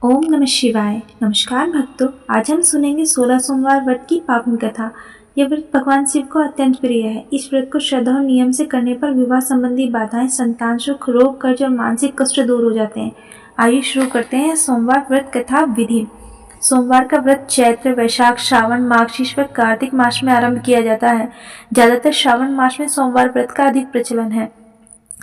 ओम नमः शिवाय। नमस्कार भक्तों, आज हम सुनेंगे 16 सोमवार व्रत की पावन कथा। यह व्रत भगवान शिव को अत्यंत प्रिय है। इस व्रत को श्रद्धा और नियम से करने पर विवाह संबंधी बाधाएं, संतान सुख, रोग, कर्ज और मानसिक कष्ट दूर हो जाते हैं। आइए शुरू करते हैं सोमवार व्रत कथा विधि। सोमवार का व्रत चैत्र, वैशाख, श्रावण, मार्गशीर्ष व कार्तिक मास में आरंभ किया जाता है। ज्यादातर श्रावण मास में सोमवार व्रत का अधिक प्रचलन है।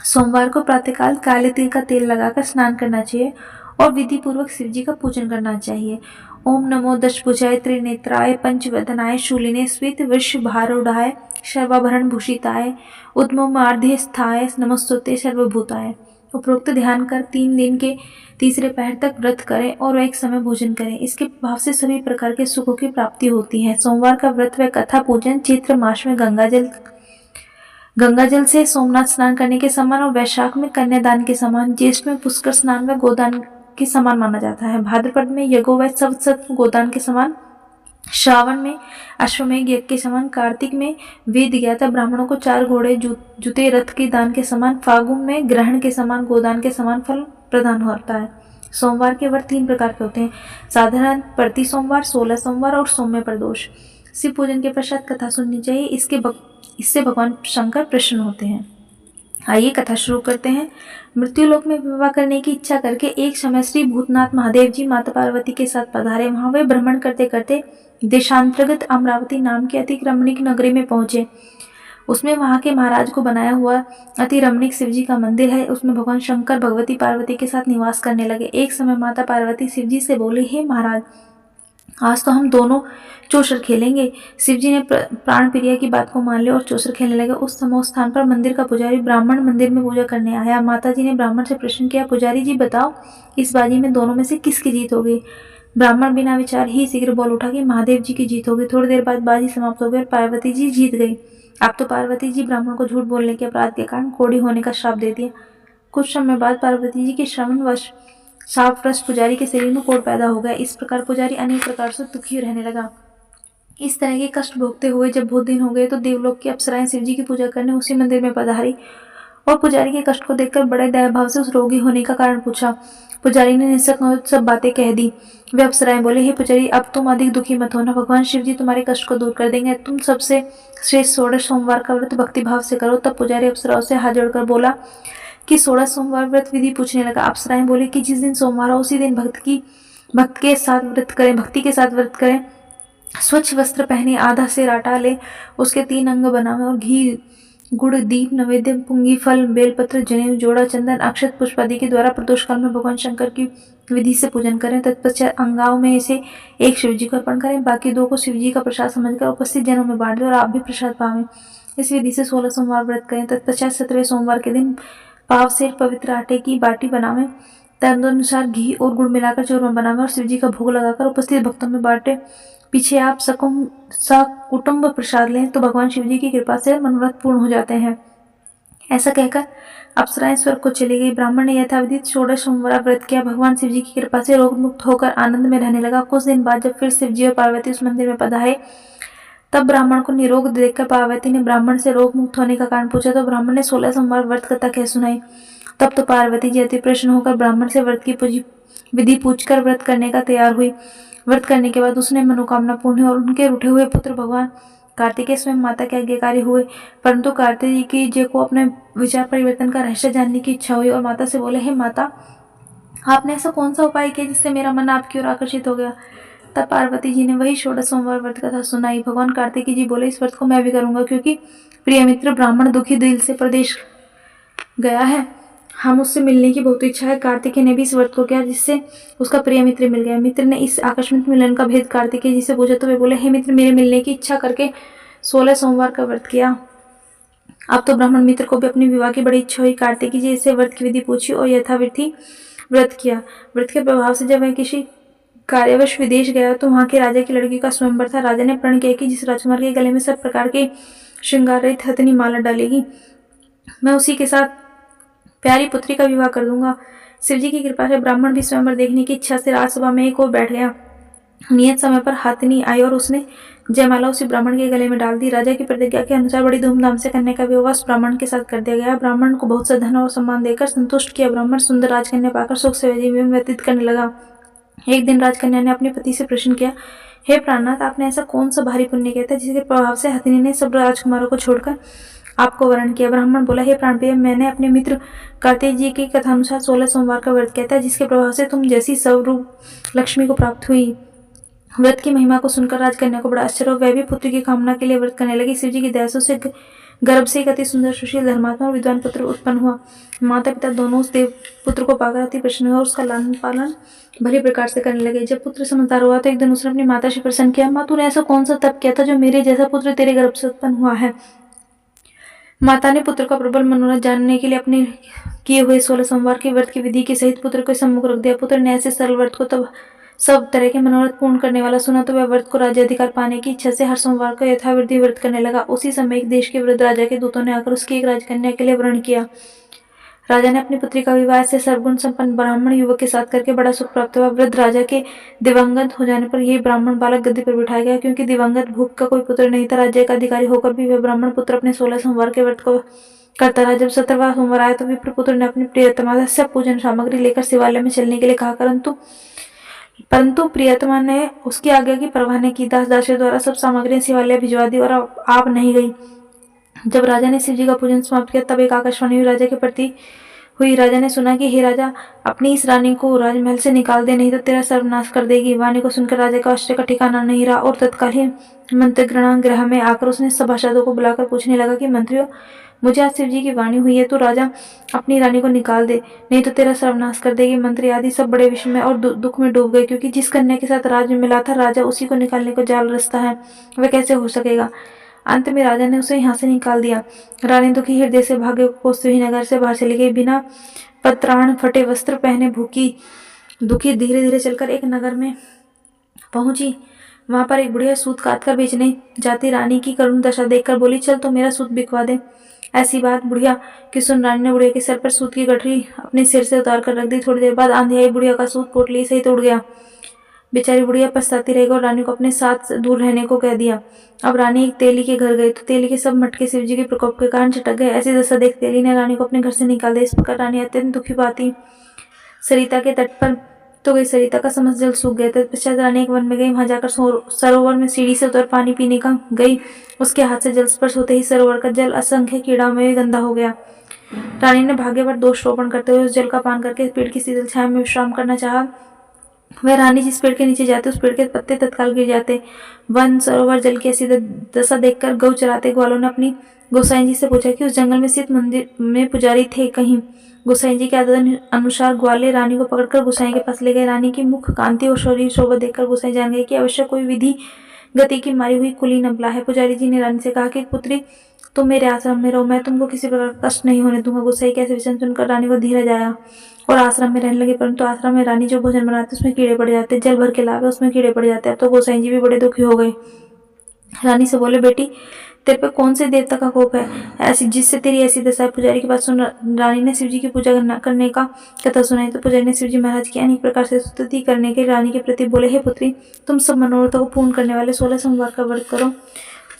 सोमवार को प्रातःकाल काले तिल का तेल लगाकर स्नान करना चाहिए और विधि पूर्वक शिव जी का पूजन करना चाहिए। ओम नमो दशभुजाय त्रिनेत्राय पंचवदनाय शूलिने स्वित वृषभारूढ़ाय सर्वाभरण भूषिताय उद्ममार्धे स्थाय नमस्तुते सर्वभूताय। उपरोक्त ध्यान कर 3 दिन के तीसरे पहर तक व्रत करें और एक समय भोजन करें। इसके प्रभाव से सभी प्रकार के सुखों की प्राप्ति होती है। सोमवार का व्रत व कथा पूजन चैत्र मास में गंगा जल से सोमनाथ स्नान करने के समान और वैशाख में कन्यादान के समान, ज्येष्ठ में पुष्कर स्नान व गोदान के समान माना जाता है। भाद्रपद में यज्ञो व सवत्सव गोदान के समान, श्रावण में अश्वमेघ यज्ञ के समान, कार्तिक में वेद ज्ञाता ब्राह्मणों को 4 घोड़े जूते रथ के दान के समान, फागुन में ग्रहण के समान गोदान के समान फल प्रदान होता है। सोमवार के व्रत 3 प्रकार के होते हैं: साधारण, प्रति सोमवार, 16 सोमवार और सौम्य प्रदोष। शिव पूजन के पश्चात कथा सुननी चाहिए। इससे भगवान शंकर प्रसन्न होते हैं। आइए कथा शुरू करते हैं। मृत्युलोक में विवाह करने की इच्छा करके एक समय श्री भूतनाथ महादेव जी माता पार्वती के साथ पधारे। वहां वे भ्रमण करते करते देशांतर्गत अमरावती नाम की अति रमणीक नगरी में पहुंचे। उसमें वहां के महाराज को बनाया हुआ अति रमणीक शिव जी का मंदिर है। उसमें भगवान शंकर भगवती पार्वती के साथ निवास करने लगे। एक समय माता पार्वती शिव जी से बोली, हे महाराज, आज तो हम दोनों चौसर खेलेंगे। शिव जी ने प्राण प्रिया की बात को मान लिया और चौसर खेलने लगे। उस समय उस स्थान पर मंदिर का पुजारी ब्राह्मण मंदिर में पूजा करने आया। माता जी ने ब्राह्मण से प्रश्न किया, पुजारी जी बताओ, इस बाजी में दोनों में से किसकी जीत होगी? ब्राह्मण बिना विचार ही शीघ्र बोल उठा कि महादेव जी की जीत होगी। थोड़ी देर बाद बाजी समाप्त हो गई और पार्वती जी जीत गई। अब तो पार्वती जी ब्राह्मण को झूठ बोलने के अपराध के कारण कोढ़ी होने का श्राप दे दिया। कुछ समय बाद पार्वती जी के श्रवणवश शापग्रस्त पुजारी के शरीर में कोढ़ पैदा हो गया। इस प्रकार पुजारी अनेक प्रकार से दुखी रहने लगा। इस तरह के कष्ट भोगते हुए जब बहुत दिन हो गए तो देवलोक की अप्सराएं शिव जी की पूजा करने उसी मंदिर में पधारी और पुजारी के कष्ट को देखकर बड़े दया भाव से उस रोगी होने का कारण पूछा। पुजारी ने निःसंकोच सब बातें कह दी। वे अप्सराएं बोले, हे पुजारी, अब तुम अधिक दुखी मत होना, भगवान शिव जी तुम्हारे कष्ट को दूर कर देंगे। तुम सबसे श्रेष्ठ 16 सोमवार का व्रत भक्ति भाव से करो। तब पुजारी अप्सराओं से हाथ जोड़कर बोला कि 16 सोमवार व्रत विधि पूछने लगा। अप्सराएं बोली कि जिस दिन सोमवार हो उसी दिन भक्ति के साथ व्रत करें। स्वच्छ वस्त्र पहने, आधा सिर आटा ले, उसके 3 अंग बनावे और घी, गुड़, दीप, नैवेद्य, पुंगी फल, बेलपत्र, जनेऊ, जोड़ा, चंदन, अक्षत, पुष्प आदि के द्वारा प्रदोष काल में भगवान शंकर की विधि से पूजन करें। तत्पश्चात अंगाओं में से एक शिव जी को अर्पण करें, बाकी 2 को शिव जी का प्रसाद समझकर उपस्थित जनों में बांट दें और आप भी प्रसाद पावें। इस विधि से 16 सोमवार व्रत करें। तत्पश्चात 17वें सोमवार के दिन पाव से पवित्र आटे की बाटी बनावें, तदनुसार घी और गुड़ मिलाकर चूरमा बनावें और शिव जी का भोग लगाकर उपस्थित भक्तों में बांटे। पीछे आप सकुटुंब प्रसाद लें तो भगवान शिव जी की कृपा से मनोरथ पूर्ण हो जाते हैं। ऐसा कहकर अप्सराएं स्वर्ग को चली गई। ब्राह्मण ने यथाविधि 16 सोमवार व्रत किया। भगवान शिव जी की कृपा से रोग मुक्त होकर आनंद में रहने लगा। कुछ दिन बाद जब फिर शिव जी और पार्वती उस मंदिर में पधारे तब ब्राह्मण को निरोग देखकर पार्वती ने ब्राह्मण से रोग मुक्त होने का कारण पूछा तो ब्राह्मण ने 16 सोमवार व्रत कथा कह सुनाई। तब तो पार्वती जी अति प्रसन्न होकर ब्राह्मण से व्रत की विधि पूछकर व्रत करने का तैयार हुई। व्रत करने के बाद उसने मनोकामना पूर्ण हुई और उनके रूठे हुए पुत्र भगवान कार्तिकेय स्वयं माता के आज्ञाकारी हुए। परंतु कार्तिकेय जी को अपने विचार परिवर्तन का रहस्य जानने की इच्छा हुई और माता से बोले, हे माता, आपने ऐसा कौन सा उपाय किया जिससे मेरा मन आपकी ओर आकर्षित हो गया? तब पार्वती जी ने वही 16 सोमवार व्रत कथा सुनाई। भगवान कार्तिकेय जी बोले, इस व्रत को मैं भी करूंगा, क्योंकि प्रिय मित्र ब्राह्मण दुखी दिल से प्रदेश गया है। हम उससे मिलने की बहुत इच्छा है। कार्तिकेय ने भी इस व्रत को किया जिससे उसका प्रिय मित्र मिल गया। मित्र ने इस आकस्मिक मिलन का भेद कार्तिकेय जी से पूछा तो वे बोले, हे मित्र, मेरे मिलने की इच्छा करके 16 सोमवार का व्रत किया। अब तो ब्राह्मण मित्र को भी अपनी विवाह की बड़ी इच्छा हुई। कार्तिकेय जी से व्रत की विधि पूछी और यथाविधि व्रत किया। व्रत के प्रभाव से जब वह किसी कार्यवश विदेश गया तो वहां के राजा की लड़की का स्वयंवर था। राजा ने प्रण किया कि जिस राजकुमार के गले में सब प्रकार के श्रृंगार रहित हथनी माला डालेगी, मैं उसी के साथ प्यारी पुत्री का विवाह कर दूंगा। शिव जी की कृपा से ब्राह्मण भी स्वयंवर देखने की इच्छा से राजसभा में एक और बैठ गया। नियत समय पर हाथनी आई और उसने जयमाला उसी ब्राह्मण के गले में डाल दी। राजा की प्रतिज्ञा के अनुसार बड़ी धूमधाम से कन्या का विवाह ब्राह्मण के साथ कर दिया गया। ब्राह्मण को बहुत सा धन और सम्मान देकर संतुष्ट किया। ब्राह्मण सुंदर राजकन्या पाकर सुख से जीवन व्यतीत करने लगा। एक दिन राजकन्या ने अपने पति से प्रश्न किया, हे प्राणनाथ, आपने ऐसा कौन सा भारी पुण्य किया था जिसके प्रभाव से हथिनी ने सब राजकुमारों को छोड़कर आपको वरण किया? ब्राह्मण बोला, हे प्राणप्रिय, मैंने अपने मित्र कार्तिक जी की कथानुसार 16 सोमवार का व्रत किया था, जिसके प्रभाव से तुम जैसी स्वरूप लक्ष्मी को प्राप्त हुई। व्रत की महिमा को सुनकर राजकन्या को बड़ा आश्चर्य हुआ। वह भी पुत्र की कामना के लिए व्रत करने लगी। शिवजी की दया से उसे गर्भ से एक अति सुंदर, सुशील, धर्मात्मा और विद्वान पुत्र उत्पन्न हुआ। माता पिता दोनों उस देव पुत्र को पाकर अति प्रसन्न हुए और उसका लालन पालन भली प्रकार से करने लगे। जब पुत्र समझदार हुआ तो एक दिन उसने अपनी माता से प्रश्न किया, माँ, तूने ऐसा कौन सा तप किया था जो मेरे जैसा पुत्र तेरे गर्भ से उत्पन्न हुआ है? माता ने पुत्र का प्रबल मनोरथ जानने के लिए अपने किए हुए 16 सोमवार के व्रत की विधि के सहित पुत्र को सम्मुख रख दिया। पुत्र ने ऐसे सरल व्रत को तब सब तरह के मनोरथ पूर्ण करने वाला सुना तो वह व्रत को राज्याधिकार पाने की इच्छा से हर सोमवार को यथाविधि व्रत करने लगा। उसी समय एक देश के वृद्ध राजा के दूतों ने आकर उसकी एक राजकन्या के लिए वर्ण किया। राजा ने अपनी पुत्री का विवाह से सर्वगुण संपन्न ब्राह्मण युवक के साथ करके बड़ा सुख प्राप्त हुआ। वृद्ध राजा के दिवंगत हो जाने पर यही ब्राह्मण बालक गद्दी पर बिठाया गया। क्योंकि दिवंगत भूप का कोई पुत्र नहीं था, राज्य का अधिकारी होकर भी वह ब्राह्मण पुत्र अपने 16 सोमवार के व्रत को करता रहा। जब 17वां सोमवार आया तो विप्र पुत्र ने अपनी प्रियतमा से सब पूजन सामग्री लेकर शिवालय में चलने के लिए कहा, परंतु प्रियतमा ने उसकी आज्ञा की परवाह नहीं की। दास दासियों द्वारा सब सामग्रियां शिवालय भिजवा दी और आप नहीं गई। जब राजा ने शिव जी का पूजन समाप्त किया तब एक आकाशवाणी राजा के प्रति हुई। राजा ने सुना कि हे राजा, अपनी इस रानी को राजमहल से निकाल दे, नहीं तो तेरा सर्वनाश कर देगी। वाणी को सुनकर राजा का आश्चर्य का ठिकाना नहीं रहा और तत्काल ही मंत्रिगण गृह में आकर उसने सभासदों को बुलाकर पूछने लगा कि मंत्रियों, मुझे आज शिव जी की वाणी हुई है तो राजा अपनी रानी को निकाल दे, नहीं तो तेरा सर्वनाश कर देगी। मंत्री आदि सब बड़े विषय में और दुख में डूब गए, क्योंकि जिस कन्या के साथ राज मिला था राजा उसी को निकालने को जाल रचता है, वह कैसे हो सकेगा। अंत में राजा ने उसे यहाँ से निकाल दिया। रानी दुखी हृदय से भाग्य को कोसते हुए नगर से बाहर चली गई। बिना पत्राण, फटे वस्त्र पहने दुखी धीरे धीरे चलकर एक नगर में पहुंची। वहां पर एक बुढ़िया सूत काट कर बेचने जाती रानी की करुण दशा देखकर बोली, चल तो मेरा सूत बिकवा दे। ऐसी बात बुढ़िया की सुन रानी ने बुढ़िया के सर पर सूत की गठरी अपने सिर से उतार कर रख दी। थोड़ी देर बाद आंधी आई, बुढ़िया का सूत पोटली सहित उड़ गया। बेचारी बुढ़िया पछताती रह गई और रानी को अपने साथ दूर रहने को कह दिया। अब रानी एक तेली के घर गई तो तेली के सब मटके शिवजी के प्रकोप के कारण छटक गए। ऐसी दशा देख तेली ने रानी को अपने घर से निकाल दिया। इस प्रकार रानी अत्यंत दुखी पाती सरिता के तट पर तो गई। सरिता का समस्त जल सूख गया। तत्पश्चात रानी एक वन में गई। वहां जाकर सरोवर में सीढ़ी से उतर पानी पीने का गई। उसके हाथ से जल स्पर्श होते ही सरोवर का जल असंख्य कीड़ाओं में गंदा हो गया। रानी ने भाग्य पर दोष रोपण करते हुए उस जल का पान करके पेड़ की शीतल छाया में विश्राम करना चाहा। वह रानी जिस पेड़ के नीचे जाते उस पेड़ के पत्ते तत्काल गिर जाते। वन सरोवर जल की ऐसी दशा देखकर गौ चराते ग्वालों ने अपनी गोसाई जी से पूछा कि उस जंगल में स्थित मंदिर में पुजारी थे कहीं। गोसाई जी के आदेश अनुसार ग्वाले रानी को पकड़कर गोसाई के पास ले गए। रानी की मुख कांति और शरीर शोभा देखकर गोसाई जान गए कि अवश्य कोई विधि गति की मारी हुई कुली नबला है। पुजारी जी ने रानी से कहा कि पुत्री, तुम मेरे आश्रम में रहो, मैं तुमको किसी प्रकार का कष्ट नहीं होने दूंगा। गोसाई के ऐसे वचन सुनकर रानी को धीरज आया और आश्रम में रहने लगे। परंतु आश्रम में रानी जो भोजन बनाते उसमें कीड़े पड़ जाते, जल भर के लावे उसमें कीड़े पड़ जाते। अब तो गोसाई जी भी बड़े दुखी हो गए। रानी से बोले, बेटी, तेरे पे कौन से देवता का कोप है ऐसी जिससे तेरी ऐसी दशा है? पुजारी की बात सुन रानी ने शिवजी की पूजा करने का कथा सुनाई। तो पुजारी ने शिवजी महाराज की अनेक प्रकार से स्तुति करने के रानी के प्रति बोले, हे पुत्री, तुम सब मनोरथों को पूर्ण करने वाले 16 सोमवार का व्रत करो,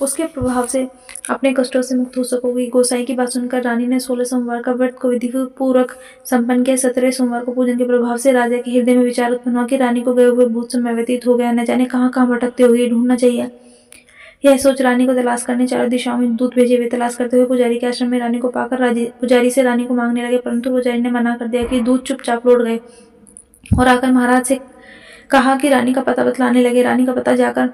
उसके प्रभाव से अपने कष्टों से मुक्त हो सकोगी। गोसाई की बात सुनकर रानी ने 16 सोमवार का व्रत को विधि पूर्वक संपन्न किया। 17वें सोमवार को पूजन के प्रभाव से राजा के हृदय में विचार उत्पन्न हुआ कि रानी को गए हुए बहुत समय व्यतीत हो गया, न जाने कहाँ कहाँ भटकते हुए ढूंढना चाहिए। यह सोच रानी को तलाश करने चारों दिशाओं में दूत भेजे हुए। तलाश करते हुए पुजारी के आश्रम में रानी को पाकर पुजारी से रानी को मांगने लगे, परंतु पुजारी ने मना कर दिया कि दूत चुपचाप लौट गए और आकर महाराज से कहा कि रानी का पता बतलाने लगे। रानी का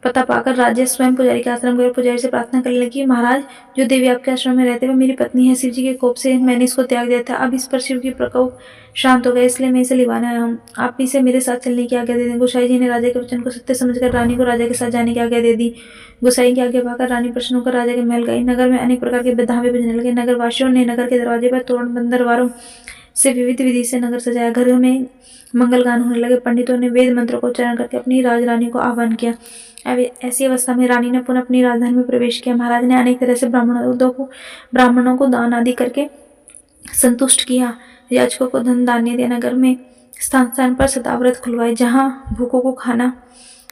पता पाकर राजा स्वयं पुजारी के आश्रम गए और पुजारी से प्रार्थना करने लगी, महाराज, जो देवी आपके आश्रम में रहते हुए मेरी पत्नी है, शिव जी के कोप से मैंने इसको त्याग दिया था। अब इस पर शिव की प्रकोप शांत हो गया, इसलिए मैं इसे लिवाने आया हूँ। आप इसे मेरे साथ चलने की आज्ञा दे दें। गोसाई जी ने राजा के वचन को सत्य समझकर रानी को राजा के साथ जाने की आज्ञा दे दी। गोसाई की आज्ञा पाकर रानी प्रसन्न होकर राजा के महल गई। नगर में अनेक प्रकार के धावे बजने लगे। नगर वासियों ने नगर के दरवाजे पर तोरण बंदरवारों से विविध विधि से नगर सजाया। घर में मंगल गान होने लगे। पंडितों ने वेद मंत्रों का उच्चारण करके अपनी राजरानी को आह्वान किया। ऐसी अवस्था में रानी ने पुनः अपनी राजधानी में प्रवेश किया। महाराज ने अनेक तरह से ब्राह्मणों को दान आदि करके संतुष्ट किया। याचकों को धन दान्य दिया। नगर में स्थान स्थान पर सदाव्रत खुलवाए जहाँ भूखों को खाना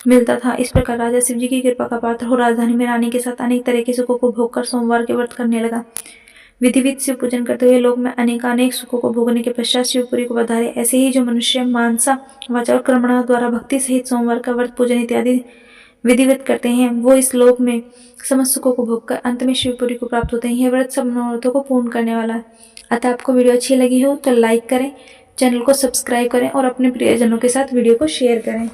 मिलता था। इस प्रकार राजा शिवजी की कृपा का पात्र हो राजधानी में रानी के साथ अनेक तरह के सुखों को भोग कर सोमवार के व्रत करने लगा। विधिवत शिव पूजन करते हुए लोक में अनेकानेक सुखों को भोगने के पश्चात शिवपुरी को पधारे। ऐसे ही जो मनुष्य मानसा वाचा और कर्मणा द्वारा भक्ति सहित सोमवार का व्रत पूजन इत्यादि विधिवत करते हैं, वो इस लोक में समस्त सुखों को भोगकर अंत में शिवपुरी को प्राप्त होते हैं। यह व्रत सब मनोरथों को पूर्ण करने वाला है। अतः आपको वीडियो अच्छी लगी हो तो लाइक करें, चैनल को सब्सक्राइब करें और अपने प्रियजनों के साथ वीडियो को शेयर करें।